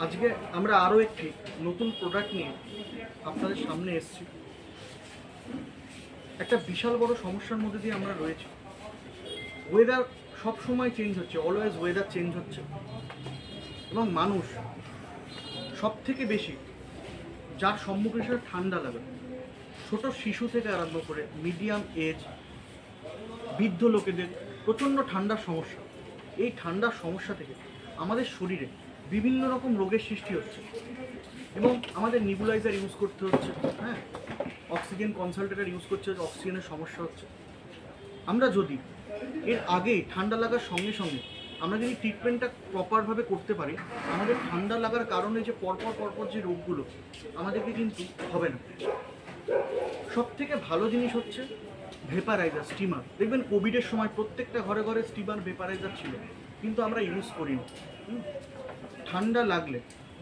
আজকে আমরা আরও একটি নতুন প্রোডাক্ট নিয়ে আপনাদের সামনে এসেছি। একটা বিশাল বড় সমস্যার মধ্যে দিয়ে আমরা রয়েছি। ওয়েদার সব সময় চেঞ্জ হচ্ছে, অলওয়েজ ওয়েদার চেঞ্জ হচ্ছে, এবং মানুষ সব থেকে বেশি যার সম্মুখীন সেটা ঠান্ডা লাগে। ছোট শিশু থেকে আরম্ভ করে মিডিয়াম এজ, বৃদ্ধ লোকেদের প্রচণ্ড ঠান্ডার সমস্যা। এই ঠান্ডার সমস্যা থেকে আমাদের শরীরে বিভিন্ন রকম রোগের সৃষ্টি হচ্ছে, এবং আমাদের নিবুলাইজার ইউজ করতে হচ্ছে, হ্যাঁ, অক্সিজেন কনসেন্ট্রেটর ইউজ করতে হচ্ছে, অক্সিজেনের সমস্যা হচ্ছে। আমরা যদি এর আগেই ঠান্ডা লাগার সঙ্গে সঙ্গে আমরা যদি ট্রিটমেন্টটা প্রপারভাবে করতে পারি, আমাদের ঠান্ডা লাগার কারণে যে পরপর যে রোগগুলো আমাদেরকে কিন্তু হবে না। সব থেকে ভালো জিনিস হচ্ছে ভেপারাইজার, স্টিমার। দেখবেন কোভিডের সময় প্রত্যেকটা ঘরে ঘরে স্টিমার, ভেপারাইজার ছিল, কিন্তু আমরা ইউজ করিনি। ঠান্ডা লাগলে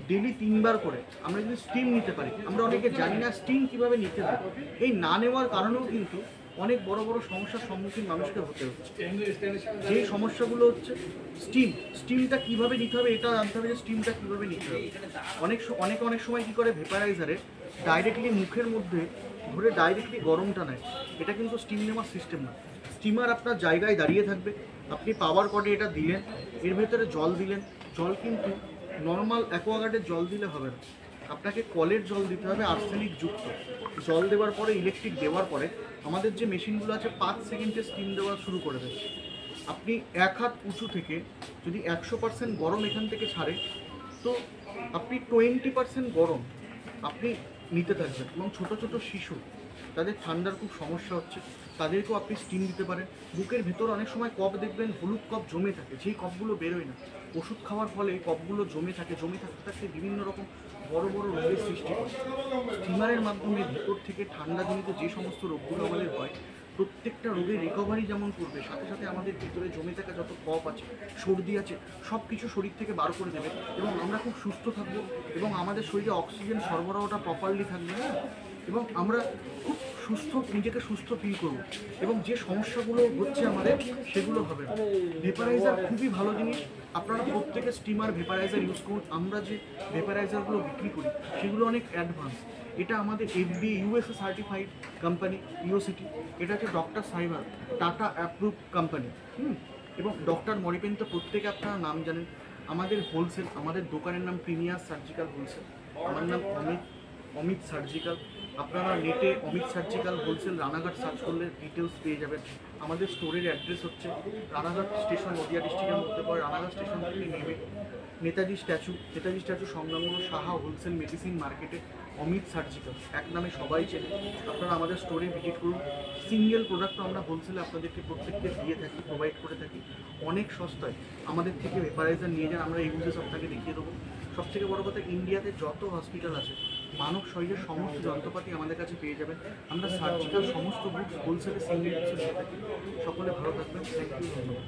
ডেলি 3 বার করে আমরা যদি স্টিম নিতে পারি, আমরা অনেকে জানি না স্টিম কীভাবে নিতে হয়। এই না নেওয়ার কারণেও কিন্তু অনেক বড় বড় সমস্যার সম্মুখীন মানুষকে হতে হচ্ছে। যেই সমস্যাগুলো হচ্ছে স্টিমটা কীভাবে নিতে হবে এটা জানতে হবে, যে স্টিমটা কীভাবে নিতে হবে। অনেক সময় কী করে, ভেপারাইজারে ডাইরেক্টলি মুখের মধ্যে ধরে ডাইরেক্টলি গরমটা নেয়। এটা কিন্তু স্টিম নেওয়ার সিস্টেম না। স্টিমার আপনার জায়গায় দাঁড়িয়ে থাকবে, আপনি পাওয়ার কর্ডে এটা দিলেন, এর ভেতরে জল দিলেন। জল কিন্তু নর্মাল অ্যাকোয়াগার্ডের জল দিলে হবে না, আপনাকে কলের জল দিতে হবে, আর্সেনিক যুক্ত। জল দেওয়ার পরে, ইলেকট্রিক দেওয়ার পরে আমাদের যে মেশিনগুলো আছে 5 সেকেন্ডে স্টিম দেওয়া শুরু করে দেবে। আপনি 1 হাত উঁচু থেকে যদি 100% গরম এখান থেকে ছাড়ে, তো আপনি 20% গরম আপনি নিতে থাকবেন। এবং ছোট ছোট শিশু, তাদের ঠান্ডার খুব সমস্যা হচ্ছে, তাদেরকেও আপনি স্টিম দিতে পারেন। বুকের ভেতর অনেক সময় কফ দেখবেন, হলুদ কফ জমে থাকে, যেই কফগুলো বেরোয় না, ওষুধ খাওয়ার ফলে কফগুলো জমে থাকতে থাকতে বিভিন্ন রকম বড় বড় রোগের সৃষ্টি করে। স্টিমারের মাধ্যমে ভেতর থেকে ঠান্ডাজনিত যে সমস্ত রোগগুলো আমাদের হয়, প্রত্যেকটা রোগের রিকভারি যেমন করবে, সাথে সাথে আমাদের ভিতরে জমে থাকা যত কফ আছে, সর্দি আছে, সব কিছু শরীর থেকে বার করে দেবে, এবং আমরা খুব সুস্থ থাকবো, এবং আমাদের শরীরে অক্সিজেন সরবরাহটা প্রপারলি থাকবে, হ্যাঁ, এবং আমরা খুব নিজেকে সুস্থ ফিল করব, এবং যে সমস্যাগুলো হচ্ছে আমাদের সেগুলো হবে না। ভেপারাইজার খুবই ভালো জিনিস, আপনারা প্রত্যেকে স্টিমার ভেপারাইজার ইউজ করুন। আমরা যে ভেপারাইজারগুলো বিক্রি করি সেগুলো অনেক অ্যাডভান্স। এটা আমাদের FDA USA certified company, UCT. এটা হচ্ছে doctor cyber tata approve company, এবং ডক্টর মরিপেন তো প্রত্যেকে আপনারা নাম জানেন। আমাদের হোলসেল, আমাদের দোকানের নাম প্রিমিয়ার সার্জিক্যাল হোলসেল। আমার নাম অমিত সার্জিক্যাল। আপনারা নেটে Amit surgical wholesale Ranaghat search করলে ডিটেলস পেয়ে যাবেন। আমাদের স্টোরের অ্যাড্রেস হচ্ছে রানাঘাট স্টেশন, নদিয়া ডিস্ট্রিক্টের মধ্যে পড়ে। রানাঘাট স্টেশন থেকে নেমে নেতাজি স্ট্যাচু সংলগ্ন সাহা হোলসেল মেডিসিন মার্কেটে অমিত সার্জিক্যাল এক নামে সবাই চেনে। আপনারা আমাদের স্টোরে ভিজিট করুন। সিঙ্গেল প্রোডাক্টও আমরা হোলসেলে আপনাদেরকে প্রত্যেককে দিয়ে থাকি, প্রোভাইড করে থাকি অনেক সস্তায়। আমাদের থেকে ভেপারাইজার নিয়ে যান, আমরা ইউজেস আপনাকে দেখিয়ে দেবো। সবথেকে বড় কথা, ইন্ডিয়াতে যত হসপিটাল আছে, মানব শরীরের সমস্ত যন্ত্রপাতি আমাদের কাছে পেয়ে যাবেন। আমরা সার্জিক্যাল সমস্ত বুকস হোলসেলে সিঙ্গেল কিছু দিয়ে থাকি। সকলে ভালো থাকবেন, থ্যাংক ইউ, ধন্যবাদ।